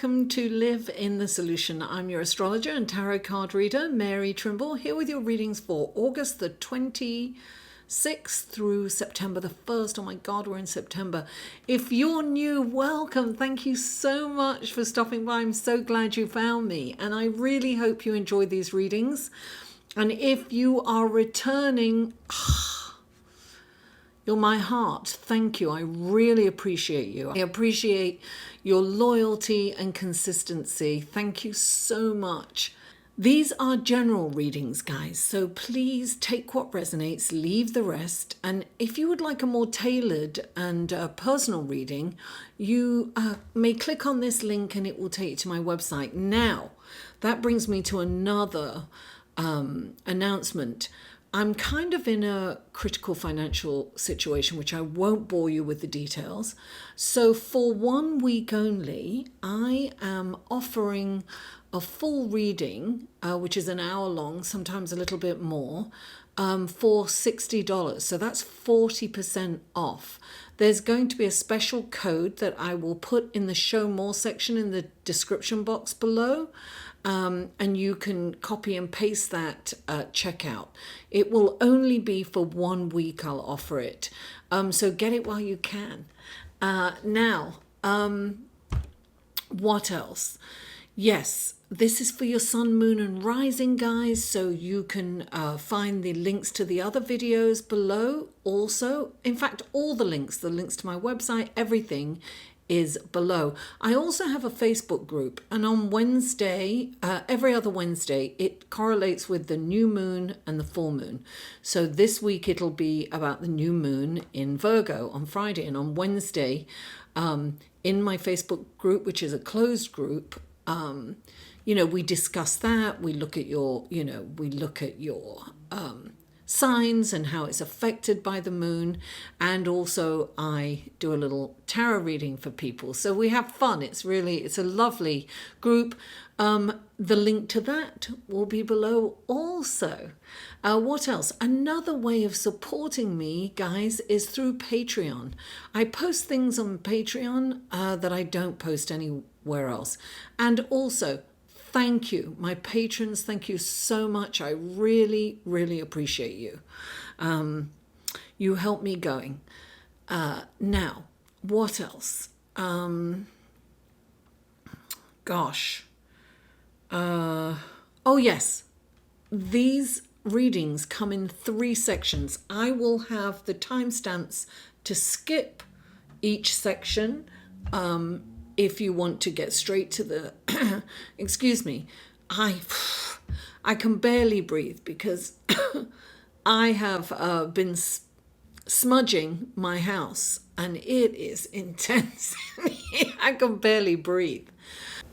welcome to Live in the Solution. I'm your astrologer and tarot card reader, Mary Trimble, here with your readings for August the 26th through September the 1st. Oh my God, we're in September. If you're new, welcome. Thank you so much for stopping by. I'm so glad you found me, and I really hope you enjoy these readings. And if you are returning, you're my heart. Thank you. I really appreciate you. I appreciate your loyalty and consistency. Thank you so much. These are general readings, guys, so please take what resonates, leave the rest. And if you would like a more tailored and personal reading, you may click on this link and it will take you to my website. Now, that brings me to another announcement. I'm kind of in a critical financial situation, which I won't bore you with the details. So for 1 week only, I am offering a full reading, which is an hour long, sometimes a little bit more, for $60. So that's 40% off. There's going to be a special code that I will put in the show more section in the description box below. And you can copy and paste that at checkout. It will only be for 1 week. I'll offer it. So get it while you can. Now, what else? Yes, this is for your sun, moon, and rising, guys. So you can find the links to the other videos below. Also, in fact, all the links to my website, everything is below. I also have a Facebook group, and on Wednesday, every other Wednesday, it correlates with the new moon and the full moon. So this week it'll be about the new moon in Virgo on Friday, and on Wednesday, in my Facebook group, which is a closed group, we discuss that. We look at your, signs and how it's affected by the moon, and also I do a little tarot reading for people, so we have fun. It's a lovely group. The link to that will be below also. What else? Another way of supporting me, guys, is through Patreon. I post things on Patreon that I don't post anywhere else. And also, thank you, my patrons. Thank you so much. I really, really appreciate you. You help me going. Now, what else? Oh, yes. These readings come in 3 sections. I will have the timestamps to skip each section. If you want to get straight to the, excuse me, I can barely breathe because I have been smudging my house, and it is intense. I can barely breathe.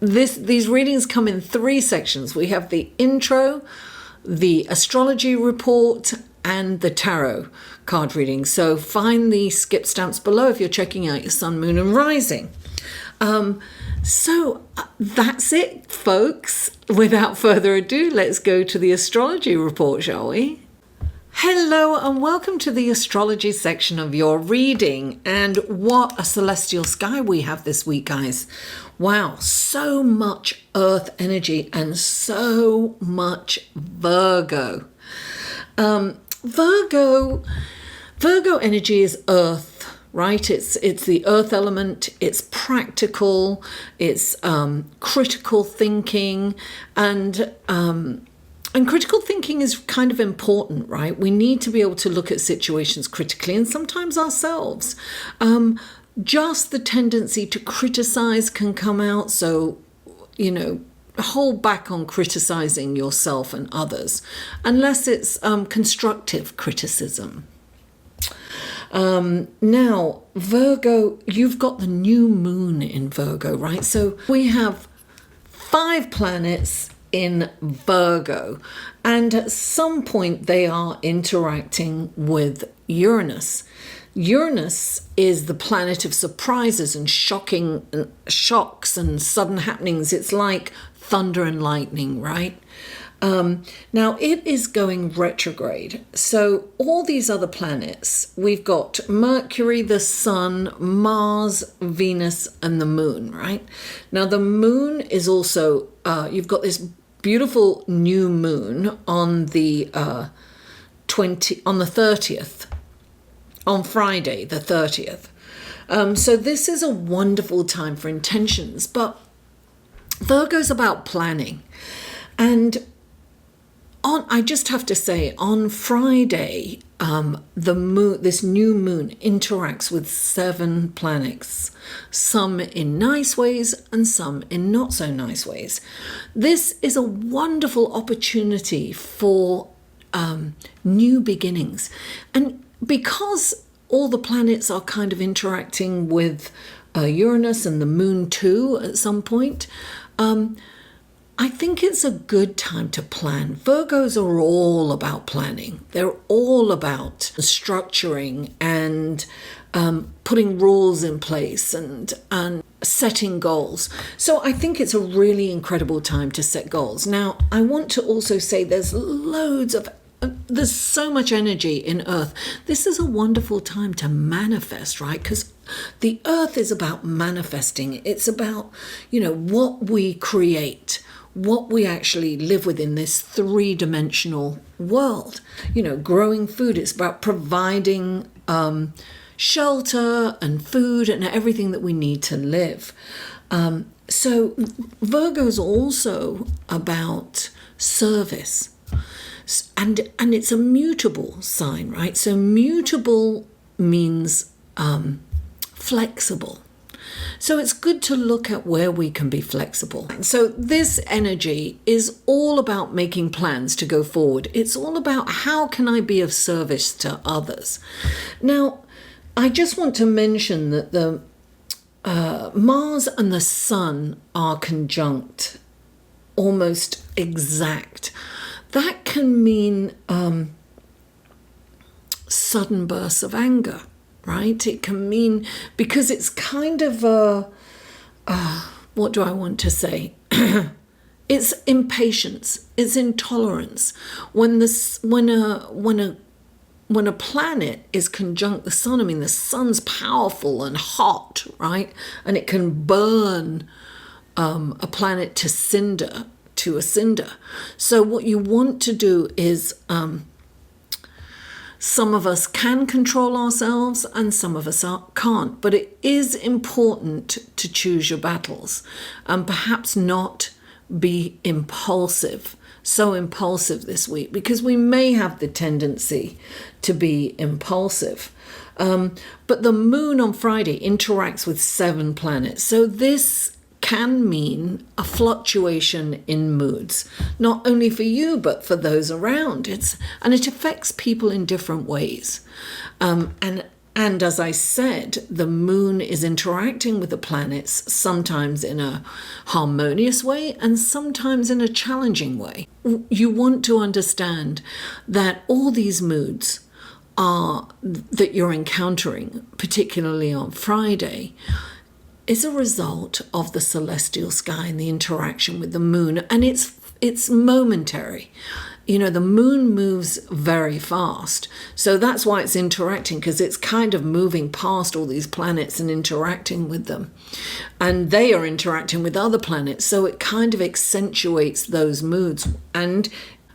These readings come in 3 sections. We have the intro, the astrology report, and the tarot card reading. So find the skip stamps below if you're checking out your sun, moon, and rising. So that's it, folks. Without further ado, let's go to the astrology report, shall we? Hello and welcome to the astrology section of your reading. And what a celestial sky we have this week, guys. Wow, so much earth energy and so much Virgo. Virgo energy is earth. Right? It's the earth element, it's practical, it's critical thinking, and critical thinking is kind of important, right? We need to be able to look at situations critically, and sometimes ourselves. Just the tendency to criticize can come out, so, hold back on criticizing yourself and others, unless it's constructive criticism. Now, Virgo, you've got the new moon in Virgo, right? So we have 5 planets in Virgo, and at some point they are interacting with Uranus. Uranus is the planet of surprises and shocks and sudden happenings. It's like thunder and lightning, right? Now it is going retrograde. So all these other planets, we've got Mercury, the Sun, Mars, Venus, and the Moon, right? Now the Moon is also, you've got this beautiful new moon on the 30th, on Friday the 30th. So this is a wonderful time for intentions, but Virgo's about planning. And I just have to say, on Friday, the moon, this new moon, interacts with 7 planets, some in nice ways and some in not so nice ways. This is a wonderful opportunity for new beginnings, and because all the planets are kind of interacting with Uranus and the moon too at some point, I think it's a good time to plan. Virgos are all about planning. They're all about structuring and putting rules in place and setting goals. So I think it's a really incredible time to set goals. Now, I want to also say there's so much energy in Earth. This is a wonderful time to manifest, right? Because the Earth is about manifesting. It's about, what we create, what we actually live within this 3-dimensional world. Growing food, it's about providing shelter and food and everything that we need to live. So Virgo's also about service. And it's a mutable sign, right? So mutable means flexible. So it's good to look at where we can be flexible. So this energy is all about making plans to go forward. It's all about how can I be of service to others. Now, I just want to mention that the Mars and the Sun are conjunct, almost exact. That can mean sudden bursts of anger, right? It can mean, because it's kind of what do I want to say? It's impatience, it's intolerance. When a planet is conjunct the sun, I mean, the sun's powerful and hot, right? And it can burn a planet to a cinder. So what you want to do is, some of us can control ourselves and some of us can't, but it is important to choose your battles and perhaps not be so impulsive this week, because we may have the tendency to be impulsive. But the moon on Friday interacts with 7 planets. So this can mean a fluctuation in moods, not only for you, but for those around. And it affects people in different ways. And as I said, the moon is interacting with the planets, sometimes in a harmonious way and sometimes in a challenging way. You want to understand that all these moods that you're encountering, particularly on Friday, is a result of the celestial sky and the interaction with the moon. And it's momentary. The moon moves very fast. So that's why it's interacting, because it's kind of moving past all these planets and interacting with them. And they are interacting with other planets. So it kind of accentuates those moods. And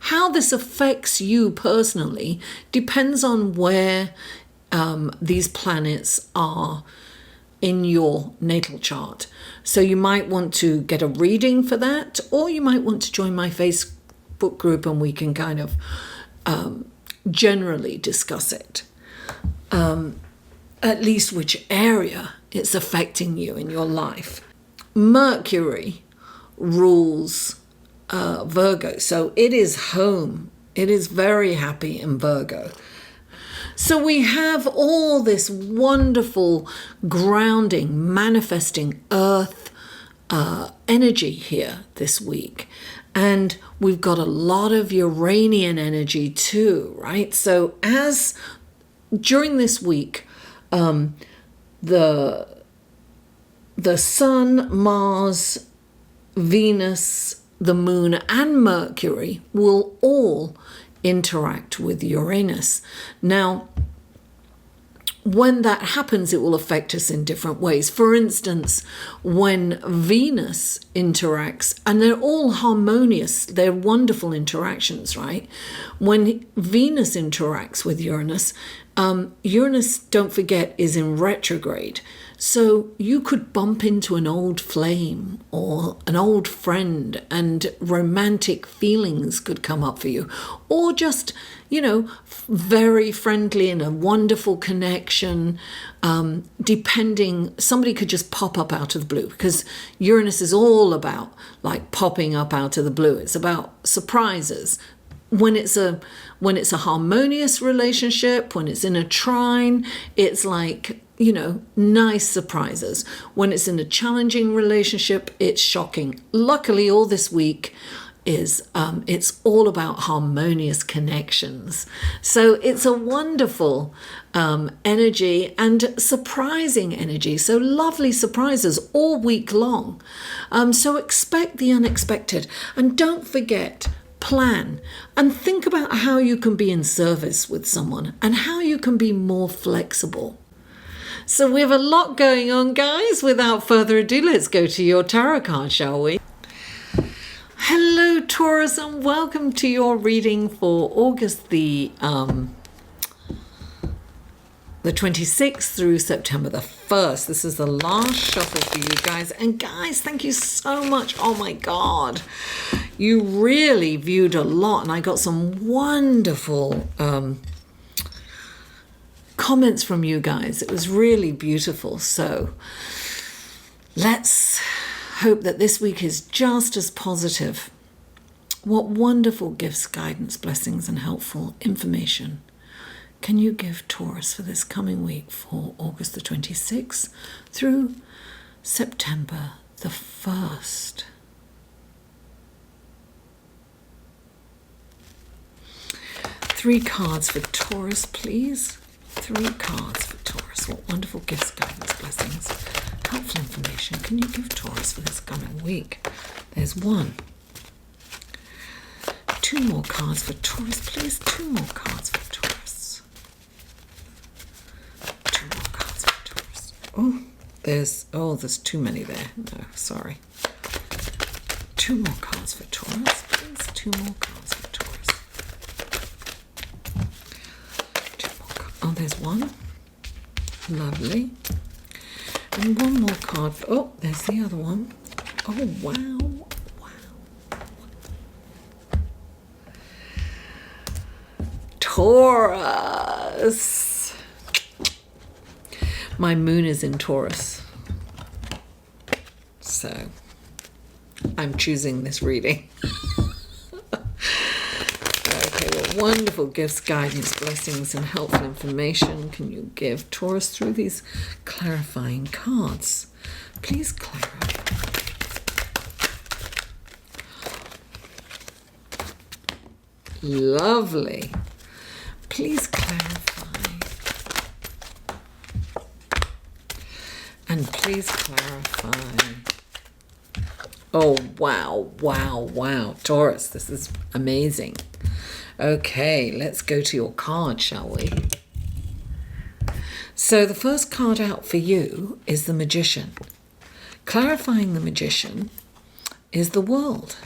how this affects you personally depends on where these planets are in your natal chart. So you might want to get a reading for that, or you might want to join my Facebook group and we can kind of generally discuss it. At least which area it's affecting you in your life. Mercury rules Virgo, so it is home. It is very happy in Virgo. So we have all this wonderful grounding, manifesting earth energy here this week. And we've got a lot of Uranian energy too, right? So as during this week, the Sun, Mars, Venus, the moon and Mercury will all interact with Uranus. Now, when that happens, it will affect us in different ways. For instance, when Venus interacts, and they're all harmonious, they're wonderful interactions, right? When Venus interacts with Uranus, Uranus, don't forget, is in retrograde. So you could bump into an old flame or an old friend, and romantic feelings could come up for you. Or just, very friendly and a wonderful connection, depending, somebody could just pop up out of the blue, because Uranus is all about like popping up out of the blue. It's about surprises. When it's a harmonious relationship, when it's in a trine, it's like, nice surprises. When it's in a challenging relationship, it's shocking. Luckily, all this week is it's all about harmonious connections. So it's a wonderful energy and surprising energy. So lovely surprises all week long. So expect the unexpected, and don't forget, plan and think about how you can be in service with someone and how you can be more flexible. So we have a lot going on, guys. Without further ado, let's go to your tarot card, shall we? Hello, Taurus, and welcome to your reading for August the 26th through September the 1st. This is the last shuffle for you guys. And guys, thank you so much. Oh my God. You really viewed a lot, and I got some wonderful comments from you guys. It was really beautiful. So let's hope that this week is just as positive. What wonderful gifts, guidance, blessings, and helpful information can you give Taurus for this coming week for August the 26th through September the 1st? Three cards for Taurus, please. Three cards for Taurus. What wonderful gifts, guidance, blessings, helpful information can you give Taurus for this coming week? There's one. Two more cards for Taurus, please. Two more cards for Taurus. Two more cards for Taurus. There's too many there. No, sorry. Two more cards for Taurus, please. Two more cards for Taurus. Two more cards. Oh, there's one. Lovely. And one more card. Oh, there's the other one. Oh, wow. Taurus. My moon is in Taurus. So I'm choosing this reading. Okay, well, wonderful gifts, guidance, blessings, and helpful information can you give Taurus through these clarifying cards? Please clarify. Lovely. Please clarify. And please clarify. Oh, wow, wow, wow. Taurus, this is amazing. Okay, let's go to your card, shall we? So the first card out for you is the Magician. Clarifying the Magician is the World.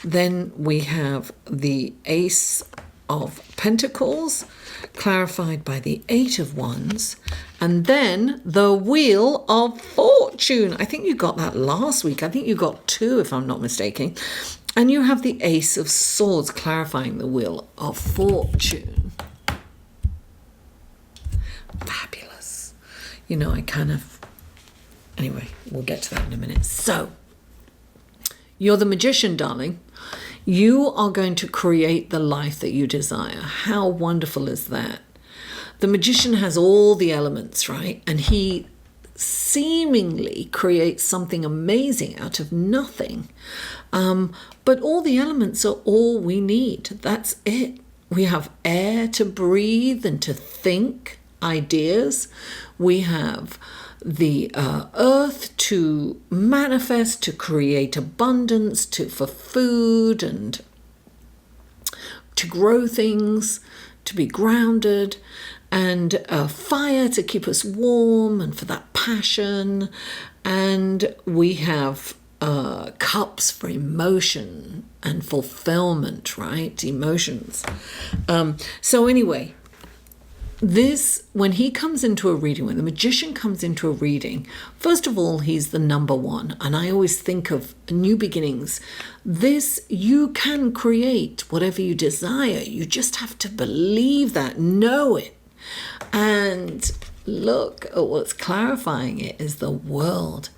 Then we have the Ace of Pentacles, clarified by the Eight of Wands, and then the Wheel of Fortune. I think you got that last week. I think you got two, if I'm not mistaken. And you have the Ace of Swords, clarifying the Wheel of Fortune. Fabulous. Anyway, we'll get to that in a minute. So, you're the Magician, darling. You are going to create the life that you desire. How wonderful is that? The Magician has all the elements, right? And he seemingly creates something amazing out of nothing. But all the elements are all we need. That's it. We have air to breathe and to think ideas. We have the earth to manifest, to create abundance, for food and to grow things, to be grounded, and fire to keep us warm and for that passion. And we have cups for emotion and fulfillment, right? Emotions. So anyway, when he comes into a reading, when the magician comes into a reading, first of all, he's the number one. And I always think of new beginnings. You can create whatever you desire. You just have to believe that, know it. And look at what's clarifying it is the world.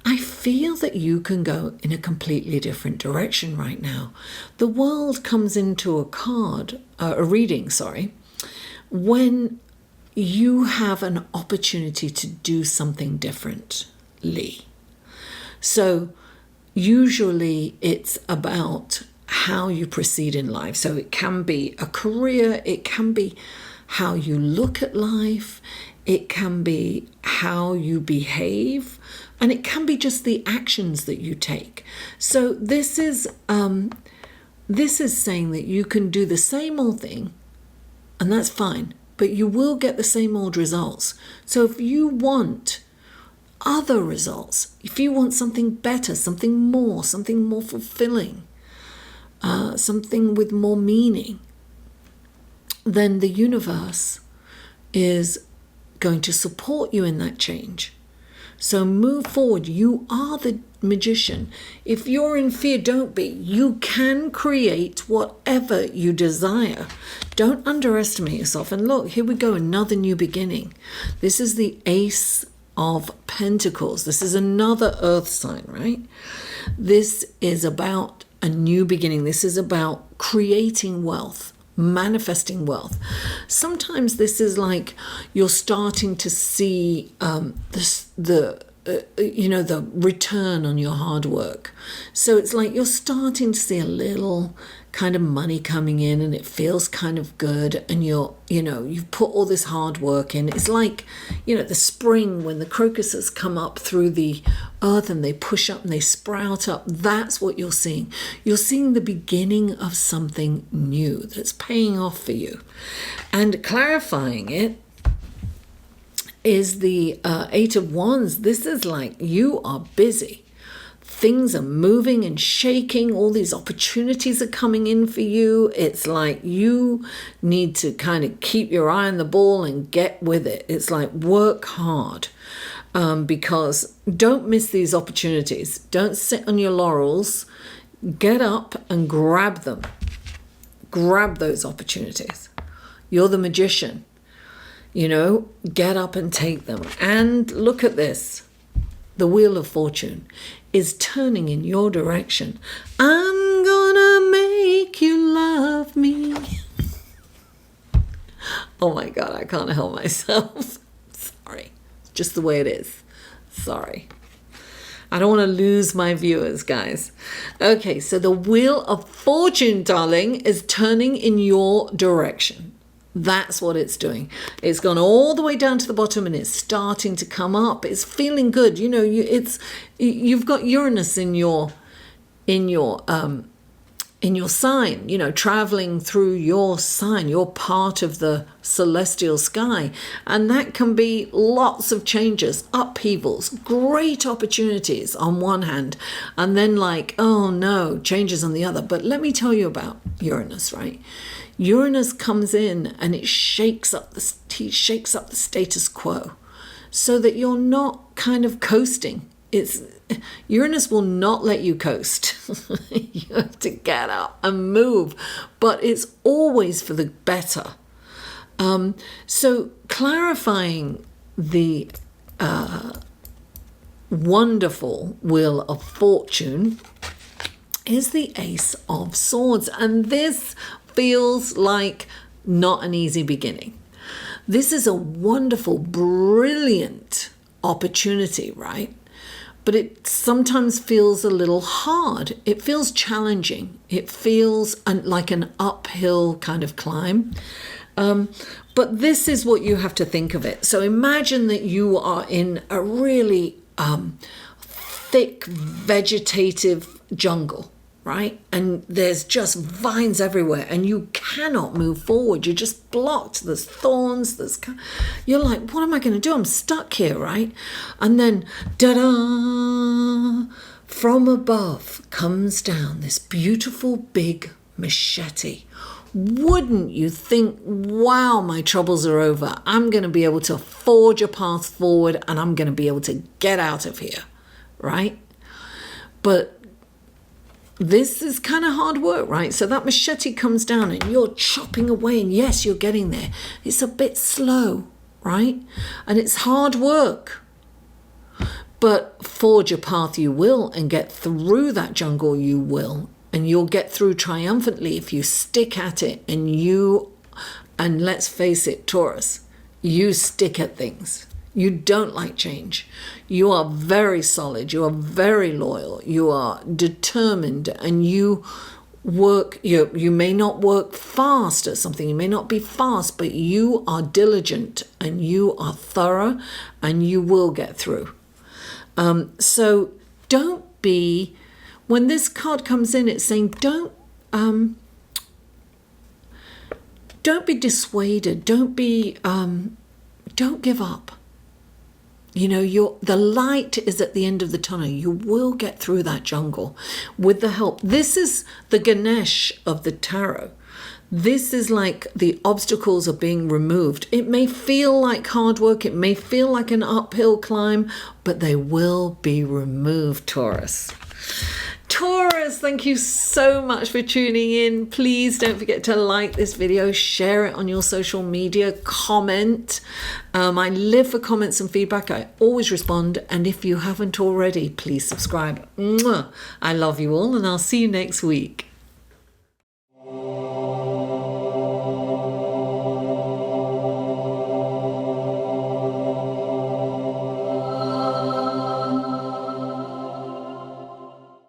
I feel that you can go in a completely different direction right now. The world comes into a reading, when you have an opportunity to do something differently. So usually it's about how you proceed in life. So it can be a career, it can be how you look at life, it can be how you behave, and it can be just the actions that you take. So this is saying that you can do the same old thing, and that's fine, but you will get the same old results. So if you want other results, if you want something better, something more fulfilling, something with more meaning, then the universe is going to support you in that change. So move forward. You are the magician. If you're in fear, don't be. You can create whatever you desire. Don't underestimate yourself. And look, here we go, another new beginning. This is the Ace of Pentacles. This is another earth sign, right? This is about a new beginning. This is about creating wealth, manifesting wealth. Sometimes this is like you're starting to see the return on your hard work. So it's like you're starting to see a little kind of money coming in, and it feels kind of good, and you've put all this hard work in. It's like, the spring when the crocuses come up through the earth and they push up and they sprout up. That's what you're seeing. You're seeing the beginning of something new that's paying off for you. And clarifying it is the Eight of Wands. This is like you are busy. Things are moving and shaking. All these opportunities are coming in for you. It's like you need to kind of keep your eye on the ball and get with it. It's like work hard, because don't miss these opportunities. Don't sit on your laurels. Get up and grab them. Grab those opportunities. You're the magician. Get up and take them. And look at this. The Wheel of Fortune is turning in your direction. I'm gonna make you love me. Oh my God, I can't help myself. Sorry. It's just the way it is. Sorry. I don't want to lose my viewers, guys. Okay, so the Wheel of Fortune, darling, is turning in your direction. That's what it's doing. It's gone all the way down to the bottom and it's starting to come up. It's feeling good. You've got Uranus in your sign, traveling through your sign. You're part of the celestial sky. And that can be lots of changes, upheavals, great opportunities on one hand, and then oh no, changes on the other. But let me tell you about Uranus, right? Uranus comes in and it shakes up the status quo, so that you're not kind of coasting. Uranus will not let you coast. You have to get up and move, but it's always for the better. So clarifying the wonderful Wheel of Fortune is the Ace of Swords, and this feels like not an easy beginning. This is a wonderful, brilliant opportunity, right? But it sometimes feels a little hard. It feels challenging. It feels like an uphill kind of climb. But this is what you have to think of it. So imagine that you are in a really thick vegetative jungle, right? And there's just vines everywhere and you cannot move forward. You're just blocked. There's thorns. You're like, what am I going to do? I'm stuck here, right? And then, da-da, from above comes down this beautiful big machete. Wouldn't you think, wow, my troubles are over. I'm going to be able to forge a path forward and I'm going to be able to get out of here, right? But this is kind of hard work, right? So that machete comes down and you're chopping away and yes, you're getting there. It's a bit slow, right? And it's hard work. But forge a path you will and get through that jungle you will. And you'll get through triumphantly if you stick at it and let's face it, Taurus, you stick at things. You don't like change. You are very solid. You are very loyal. You are determined and you work. You may not work fast at something. You may not be fast, but you are diligent and you are thorough and you will get through. So don't be... When this card comes in, it's saying don't be dissuaded. Don't give up. You know, the light is at the end of the tunnel. You will get through that jungle with the help. This is the Ganesh of the tarot. This is like the obstacles are being removed. It may feel like hard work. It may feel like an uphill climb, but they will be removed, Taurus. Taurus, thank you so much for tuning in. Please don't forget to like this video, share it on your social media, comment. I live for comments and feedback. I always respond. And if you haven't already, please subscribe. Mwah. I love you all and I'll see you next week.